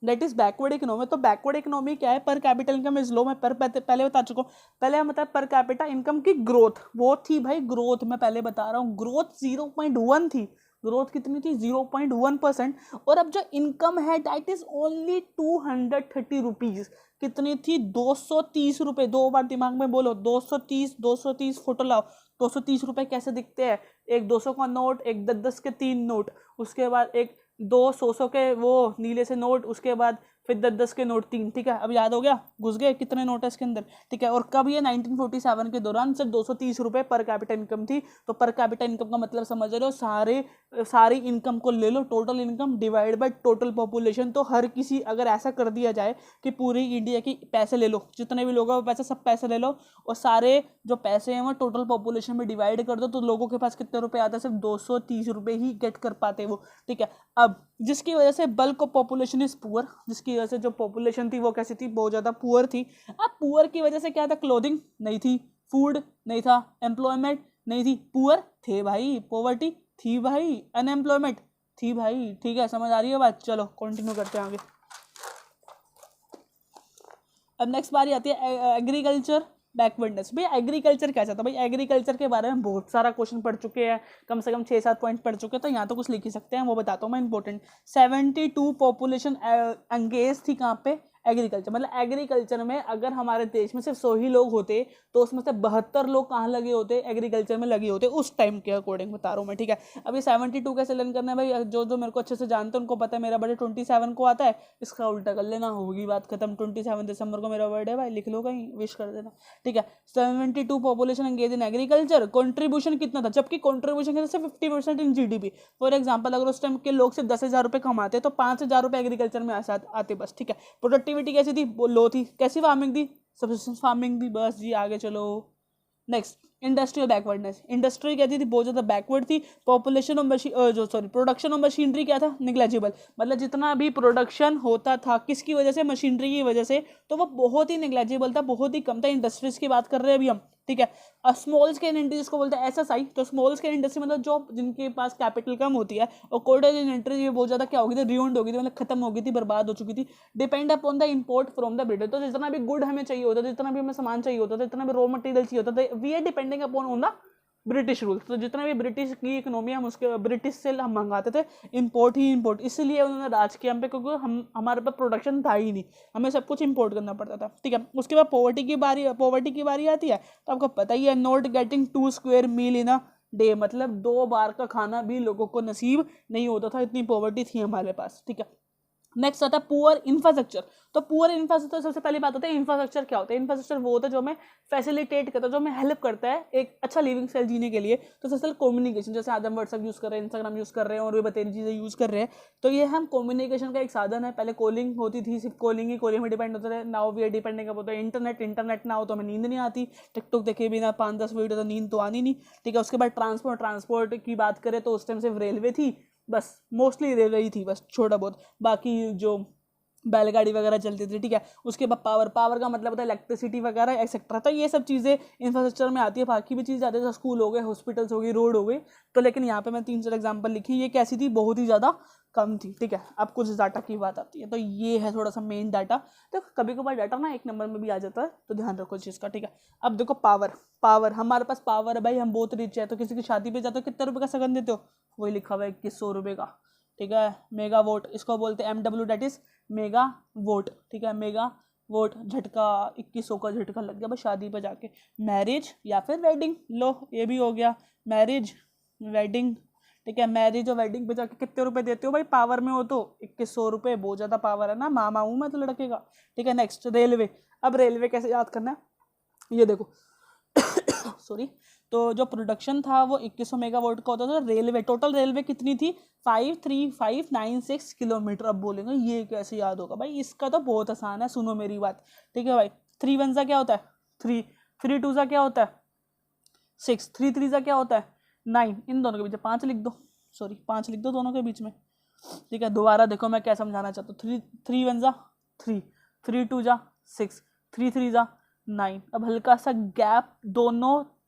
दैट इज बैकवर्ड इकोनॉमी। तो बैकवर्ड इकोनॉमी क्या है, पर कैपिटल इनकम इज लो। मैं पहले बता चुका हूँ। पहले हम बता पर कैपिटा इनकम की ग्रोथ, वो थी भाई ग्रोथ, मैं पहले बता रहा हूँ, ग्रोथ 0.1 थी। ग्रोथ कितनी थी, 0.1%। और अब जो इनकम है दैट इज ओनली 230 रुपीज। कितनी थी, 230 रुपये। दो बार दिमाग में बोलो, 230 फोटो लाओ। 230 रुपये कैसे दिखते हैं, एक 200 का नोट, एक 10 के 3 नोट, उसके बाद एक 200 के वो नीले से नोट, उसके बाद फिर 10 के नोट 3, ठीक है। अब याद हो गया, घुस गए कितने नोट है इसके अंदर, ठीक है। और कब ये 1947 के दौरान सिर्फ 230 रुपये पर कैपिटा इनकम थी। तो पर कैपिटा इनकम का मतलब समझ रहे हो, सारी इनकम को ले लो, total income divide by total population. तो हर किसी, अगर ऐसा कर दिया जाए कि पूरी इंडिया की पैसे ले लो, जितने भी लोग हैं वो पैसे, सब पैसे ले लो, और सारे जो पैसे हैं वो टोटल पॉपुलेशन में डिवाइड कर दो, तो लोगों के पास कितने रुपए आते हैं, सिर्फ 230 रुपये ही गेट कर पाते वो, ठीक है। अब जिसकी वजह से bulk of population is poor, जिसकी वजह से जो पॉपुलेशन थी वो कैसी थी, बहुत ज़्यादा पुअर थी। अब पुअर की वजह से क्या था, क्लोथिंग नहीं थी, फूड नहीं था, एम्प्लॉयमेंट नहीं थी, पुअर थे भाई, पॉवर्टी थी भाई, अनएम्प्लॉयमेंट थी भाई, ठीक है। समझ आ रही है बात, चलो कंटिन्यू करते हैं आगे। अब नेक्स्ट बारी आती है एग्रीकल्चर बैकवर्डनेस। भाई एग्रीकल्चर कैसा था, भाई एग्रीकल्चर के बारे में बहुत सारा क्वेश्चन पढ़ चुके हैं, कम से कम 6-7 पॉइंट पढ़ चुके हैं, तो यहाँ तो कुछ लिख ही सकते हैं, वो बताता हूँ मैं इंपॉर्टेंट। 72 पॉपुलेशन एंगेज थी कहाँ पे, एग्रीकल्चर, मतलब एग्रीकल्चर में अगर हमारे देश में सिर्फ 100 ही लोग होते तो उसमें से 72 लोग कहाँ लगे होते, एग्रीकल्चर में लगे होते उस टाइम के अकॉर्डिंग बता रहा हूँ मैं, ठीक है। अभी 72 कैसे लर्न करना है भाई, जो जो मेरे को अच्छे से जानते हैं उनको पता है, मेरा बर्थडे 27 को आता है, इसका उल्टा कर लेना, होगी बात खत्म। 27 दिसंबर को मेरा बर्थडे है भाई, लिख लो कहीं, विश कर देना, ठीक है। 72 population engage in agriculture, contribution कितना था, जबकि कॉन्ट्रीब्यूशन कितना था 50% इन जीडीपी। फॉर एग्जाम्पल अगर उस टाइम के लोग सिर्फ 10,000 रुपये कमाते तो 5,000 रुपये एग्रीकल्चर में आते बस, ठीक है। प्रोडक्टिविटी कैसी थी, लो थी, कैसी फार्मिंग थी, सब्सिस्टेंस फार्मिंग थी, बस जी आगे चलो। नेक्स्ट, इंडस्ट्रियल बैकवर्डनेस, इंडस्ट्री कहती थी बहुत ज़्यादा बैकवर्ड थी। Population of production of machinery क्या था, निग्लेजिबल, मतलब जितना भी प्रोडक्शन होता था किसकी वजह से, मशीनरी की वजह से, तो वो बहुत ही निग्लेजिबल था, बहुत ही कम था। इंडस्ट्रीज की बात कर रहे हैं अभी हम, ठीक है। स्मॉल स्केल इंडस्ट्री जिसको बोलते हैं SSI, तो स्मॉल स्केल इंडस्ट्री मतलब जो जिनके पास कैपिटल कम होती है, और कोल्ड इंडस्ट्री ये बहुत ज़्यादा क्या हो गई थी, रियूंड हो गई थी, मतलब खत्म हो गई थी, बर्बाद हो चुकी थी। Depend upon the import from the Britain, तो जितना भी गुड हमें चाहिए होता था, जितना भी हमें सामान चाहिए होता था, जितना भी रॉ मटेरियल चाहिए होता था, we are depending upon on the British rule. तो जितना भी ब्रिटिश की इकोनॉमी हम उसके ब्रिटिश से हम मंगाते थे, इंपोर्ट ही इंपोर्ट, इसलिए उन्होंने राज किया हम पे, क्योंकि हमारे पास प्रोडक्शन था ही नहीं, हमें सब कुछ इंपोर्ट करना पड़ता था, ठीक है। उसके बाद पॉवर्टी की बारी आती है, तो आपको पता ही है, not getting 2 square mile in a day, मतलब 2 बार का खाना भी लोगों को नसीब नहीं होता था, इतनी पॉवर्टी थी हमारे पास, ठीक है। नेक्स्ट आता है पुअर इंफ्रास्ट्रक्चर। तो पुअर इंफ्रास्ट्रक्चर सबसे पहली बात होता है, इंफ्रास्ट्रक्चर क्या होता है, इंफ्रास्ट्रक्चर वो होता है जो हमें फैसिलिटेट करता है, जो हमें हेल्प करता है एक अच्छा लिविंग स्टाइल जीने के लिए। तो सबसे कम्युनिकेशन, जैसे आज हम व्हाट्सएप यूज़ कर रहे हैं, इंस्टाग्राम यूज़ कर रहे हैं और भी बतेरी चीज़ें यूज़ कर रहे हैं, तो ये हम कम्युनिकेशन का एक साधन है। पहले कॉलिंग होती थी, सिर्फ कॉलिंग में डिपेंड होते थे, now we are depending upon internet ना हो तो हमें नींद नहीं आती, टिकटॉक देखे बिना 5-10 वीडियो तो नींद तो आनी नहीं, ठीक है। उसके बाद ट्रांसपोर्ट की बात करें तो उस टाइम सिर्फ रेलवे थी, बस मोस्टली रेलवे ही थी, बस छोटा बहुत, बाकी जो बैलगाड़ी वगैरह चलती थी, ठीक है। उसके बाद पावर का मतलब होता है इलेक्ट्रिसिटी वगैरह एक्सेट्रा, तो ये सब चीज़ें इंफ्रास्ट्रक्चर में आती है। बाकी भी चीज़ आती है, स्कूल हो गए, हॉस्पिटल्स हो गई, रोड हो गई, तो लेकिन यहाँ पे मैं 3-4 एग्जाम्पल लिखी, ये कैसी थी, बहुत ही ज़्यादा कम थी, ठीक है। अब कुछ डाटा की बात आती है, तो ये है थोड़ा सा मेन डाटा। तो कभी कभार डाटा ना 1 नंबर में भी आ जाता है, तो ध्यान रखो इस चीज़ का, ठीक है। अब देखो पावर हमारे पास पावर है भाई, हम बहुत रिच है, तो किसी की शादी पे जाते हो कितने रुपये का सगन देते हो, वही लिखा हुआ है 2100 रुपये का, ठीक है। मेगा वोट इसको बोलते हैं, MW, that is mega watt, ठीक है। मेगा वोट झटका, 2100 का झटका लग गया बस शादी पे जाके। मैरिज या फिर वेडिंग, लो ये भी हो गया, मैरिज वेडिंग, ठीक है। मैरिज और वेडिंग पे जाके कितने रुपए देते हो भाई, पावर में हो तो 2100 रुपये, बहुत ज़्यादा पावर है ना, मामा हूँ मैं तो लड़के का, ठीक है। Next, railway. अब रेलवे कैसे याद करना है, ये देखो सॉरी, तो जो प्रोडक्शन था वो 2100 मेगावाट का होता था। रेलवे, टोटल रेलवे कितनी थी, 53596 किलोमीटर। अब बोलेंगे ये कैसे याद होगा भाई, इसका तो बहुत आसान है, सुनो मेरी बात, ठीक है भाई। 3 1 सा क्या होता है 3, 3 2 सा क्या होता है 6, 3 3 सा क्या होता है 9, इन दोनों के बीच 5 लिख दो, सॉरी 5 लिख दो दोनों के बीच में, ठीक है। दोबारा देखो मैं क्या समझाना चाहता हूँ, 3 1 सा 3, 3 2 जा 6, 3 3 जा 9। अब हल्का सा गैप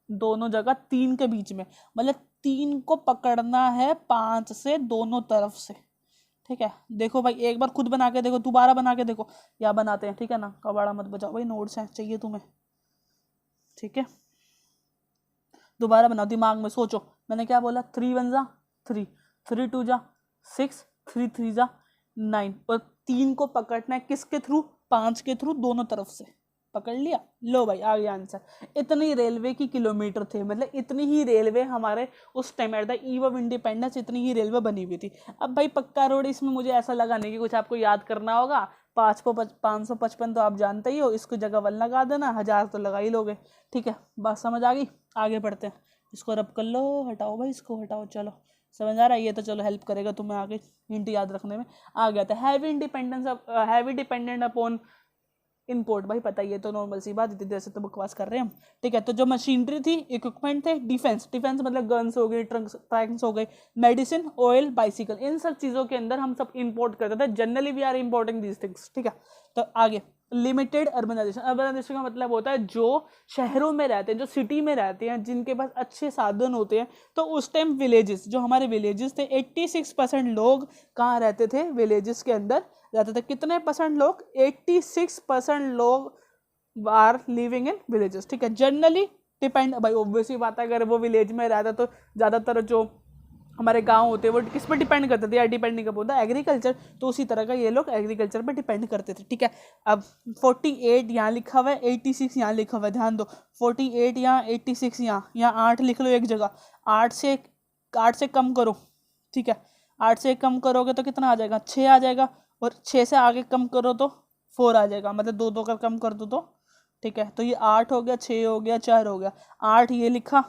दोनों जगह 3 के बीच में, मतलब 3 को पकड़ना है 5 से दोनों तरफ से, ठीक है। देखो भाई एक बार खुद बना के देखो, दोबारा बना के देखो, या बनाते हैं, ठीक है ना, कबाड़ा मत बजाओ भाई, नोट्स हैं चाहिए तुम्हें, ठीक है। दोबारा बनाओ, दिमाग में सोचो, मैंने क्या बोला, 3 1 जा 3, 3 2 जा 6, 3 3 जा 9, और 3 को पकड़ना है किसके थ्रू, 5 के थ्रू, दोनों तरफ से पकड़ लिया, लो भाई आ गया आंसर। इतनी रेलवे की किलोमीटर थे, मतलब इतनी ही रेलवे हमारे उस time at the eve of independence इतनी ही रेलवे बनी हुई थी। अब भाई पक्का रोड, इसमें मुझे ऐसा लगा नहीं कि कुछ आपको याद करना होगा। 555 तो आप जानते ही हो, इसको जगह 1 लगा देना, 1000 तो लगा ही लोगे, ठीक है। बात समझ आ गई, आगे बढ़ते हैं। इसको रब कर लो, हटाओ भाई इसको हटाओ, चलो समझ आ रहा है, ये तो चलो हेल्प करेगा तुम्हें आगे हिंट याद रखने में। आ गया था हैवी डिपेंडेंट अपॉन इम्पोर्ट, भाई पता ही है, तो नॉर्मल सी बात, इतनी देर से तो बकवास कर रहे हैं हम, ठीक है। तो जो मशीनरी थी, इक्विपमेंट थे, डिफेंस मतलब गन्स हो गई, टैंक्स हो गए, मेडिसिन, ऑयल, बाइसिकल, इन सब चीज़ों के अंदर हम सब इंपोर्ट करते थे। Generally we are importing these things, ठीक है। तो आगे लिमिटेड अर्बनाइजेशन का मतलब होता है जो शहरों में रहते हैं, जो सिटी में रहते हैं, जिनके पास अच्छे साधन होते हैं। तो उस टाइम विलेजेस, जो हमारे विलेजेस थे, 86% लोग कहाँ रहते थे, विलेजेस के अंदर रहते थे। कितने परसेंट लोग, 86% लोग आर लिविंग इन विलेजेस, ठीक है। जनरली डिपेंड, भाई ऑब्वियसली बात है, अगर वो विलेज में रहता तो ज़्यादातर जो हमारे गांव होते हैं वो किस पर डिपेंड करते थे, या डिपेंड नहीं कर होता एग्रीकल्चर, तो उसी तरह का ये लोग एग्रीकल्चर पर डिपेंड करते थे, ठीक है। अब 48 यहाँ लिखा हुआ है, 86 यहाँ लिखा हुआ है, ध्यान दो 48 यहाँ, 86 यहाँ 8 लिख लो एक जगह, 8 से कम करो, ठीक है, 8 से कम करोगे तो कितना आ जाएगा, 6 आ जाएगा, और 6 से आगे कम करो तो 4 आ जाएगा, मतलब 2 का कम कर दो तो, ठीक है। तो ये 8 हो गया, 6 हो गया, 4 हो गया, 8 ये लिखा,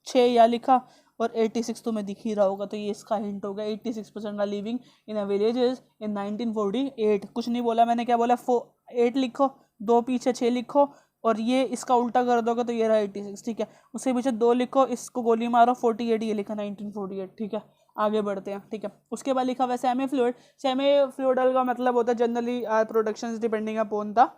6 यहाँ लिखा, और 86 तो मैं दिख ही रहा होगा, तो ये इसका हिंट हो गया। 86% are living in a villages in 1948। कुछ नहीं बोला मैंने, क्या बोला, 8 लिखो, 2 पीछे 6 लिखो, और ये इसका उल्टा कर दोगे तो ये रहा 86, ठीक है। उसके पीछे 2 लिखो, इसको गोली मारो, 48 ये लिखा 1948, ठीक है। आगे बढ़ते हैं, ठीक है। उसके बाद लिखा हुआ है सेमी फ्लूइड। सेमी फ्लूइडल का मतलब होता है generally production depending upon the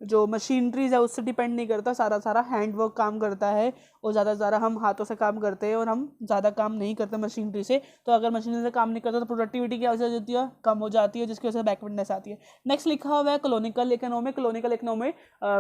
जो मशीनरीज है उससे डिपेंड नहीं करता, सारा हैंड वर्क काम करता है, और ज़्यादा से ज़्यादा हम हाथों से काम करते हैं, और हम ज़्यादा काम नहीं करते मशीनरी से। तो अगर मशीनरी से काम नहीं करते तो प्रोडक्टिविटी क्या हो जाती है, कम हो जाती है, जिसकी वजह से बैकवर्डनेस आती है। नेक्स्ट लिखा हुआ है colonial economy. Colonial economy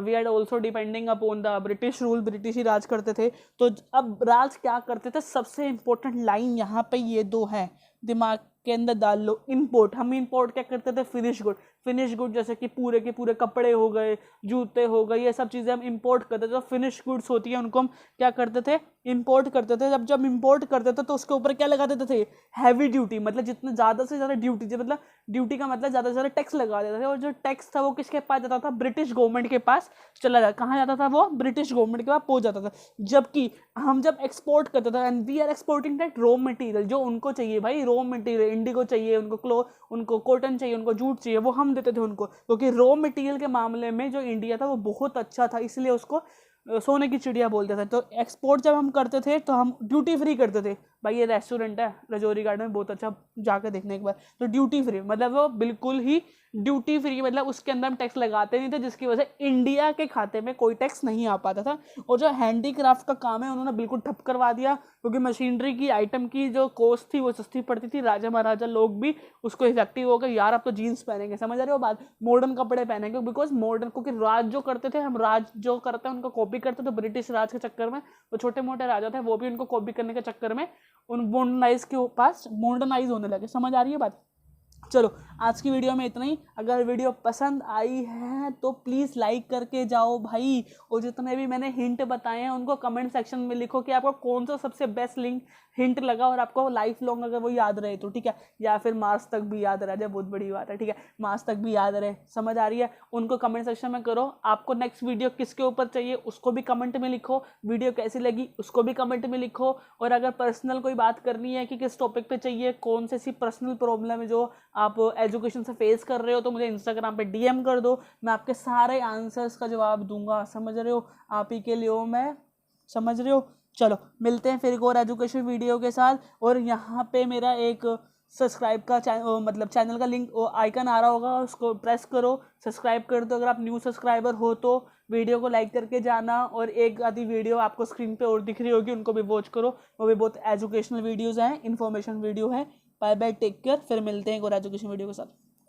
we are also depending upon the British rule. British ही राज करते थे। तो अब राज क्या करते थे, सबसे इंपॉर्टेंट लाइन यहाँ पे ये 2 है, दिमाग के अंदर डाल लो। इंपोर्ट, हम इंपोर्ट क्या करते थे, फिनिश गुड। फिनिश गुड जैसे कि पूरे के पूरे कपड़े हो गए, जूते हो गए, ये सब चीज़ें हम इंपोर्ट करते थे। तो फिनिश गुड्स होती है उनको हम क्या करते थे, इंपोर्ट करते थे। जब इंपोर्ट करते थे तो उसके ऊपर क्या लगा देते थे, हैवी ड्यूटी, मतलब जितना ज़्यादा से ज़्यादा ड्यूटी, मतलब ड्यूटी का मतलब ज़्यादा से ज़्यादा टैक्स लगा देते थे। और जो टैक्स था वो किसके पास जाता था, ब्रिटिश गवर्नमेंट के पास चला जाता। कहाँ जाता था वो, ब्रिटिश गवर्नमेंट के पास पहुँच जाता था। जबकि हम जब एक्सपोर्ट करते थे, and we are exporting that raw material, जो उनको चाहिए भाई, रॉ मटेरियल, इंडिगो चाहिए उनको, उनको कॉटन चाहिए, उनको जूट चाहिए, वो हम देते थे उनको। क्योंकि रॉ मटेरियल के मामले में जो इंडिया था वो बहुत अच्छा था, इसलिए उसको सोने की चिड़िया बोलते थे। तो एक्सपोर्ट जब हम करते थे तो हम ड्यूटी फ्री करते थे। भाई ये रेस्टोरेंट है रजौरी गार्डन में, बहुत अच्छा, जाकर देखने एक बार। तो ड्यूटी फ्री मतलब वो बिल्कुल ही ड्यूटी फ्री, मतलब उसके अंदर हम टैक्स लगाते नहीं थे, जिसकी वजह से इंडिया के खाते में कोई टैक्स नहीं आ पाता था। और जो हैंडीक्राफ्ट का काम है उन्होंने बिल्कुल ठप करवा दिया, क्योंकि मशीनरी की आइटम की जो कॉस्ट थी वो सस्ती पड़ती थी। राजा महाराजा लोग भी उसको इफेक्टिव हो गए, यार अब तो जीन्स पहनेंगे, समझ रहे हो बात, मॉडर्न कपड़े पहनेंगे, बिकॉज मॉडर्न, क्योंकि राज जो करते थे, हम राज जो करते हैं उनको कॉपी करते, तो ब्रिटिश राज के चक्कर में वो छोटे मोटे राजा थे, वो भी उनको कॉपी करने के चक्कर में उन मॉडर्नाइज के पास मॉडर्नाइज होने लगे। समझ आ रही है बात। चलो आज की वीडियो में इतना ही। अगर वीडियो पसंद आई है तो प्लीज़ लाइक करके जाओ भाई, और जितने भी मैंने हिंट बताए हैं उनको कमेंट सेक्शन में लिखो कि आपको कौन सा सबसे बेस्ट लिंक हिंट लगा, और आपको लाइफ लॉन्ग अगर वो याद रहे तो, ठीक है, या फिर मार्च तक भी याद रह जाए, बहुत बड़ी बात है, ठीक है, मार्च तक भी याद रहे। समझ आ रही है, उनको कमेंट सेक्शन में करो। आपको नेक्स्ट वीडियो किसके ऊपर चाहिए उसको भी कमेंट में लिखो, वीडियो कैसी लगी उसको भी कमेंट में लिखो। और अगर पर्सनल कोई बात करनी है कि किस टॉपिक पे चाहिए, कौन सी पर्सनल प्रॉब्लम है जो आप एजुकेशन से फेस कर रहे हो, तो मुझे इंस्टाग्राम पे डीएम कर दो, मैं आपके सारे आंसर्स का जवाब दूंगा। समझ रहे हो, आप ही के लिए हो मैं, समझ रहे हो। चलो मिलते हैं फिर एक और एजुकेशन वीडियो के साथ। और यहाँ पे मेरा एक सब्सक्राइब का मतलब चैनल का लिंक आइकन आ रहा होगा, उसको प्रेस करो, सब्सक्राइब कर दो अगर आप न्यू सब्सक्राइबर हो तो। वीडियो को लाइक करके जाना, और एक आधी वीडियो आपको स्क्रीन पे और दिख रही होगी, उनको भी वॉच करो, वो भी बहुत एजुकेशनल वीडियोज़ हैं, इन्फॉर्मेशन वीडियो है। बाय बाय, टेक केयर, फिर मिलते हैं एक और एजुकेशन वीडियो के साथ।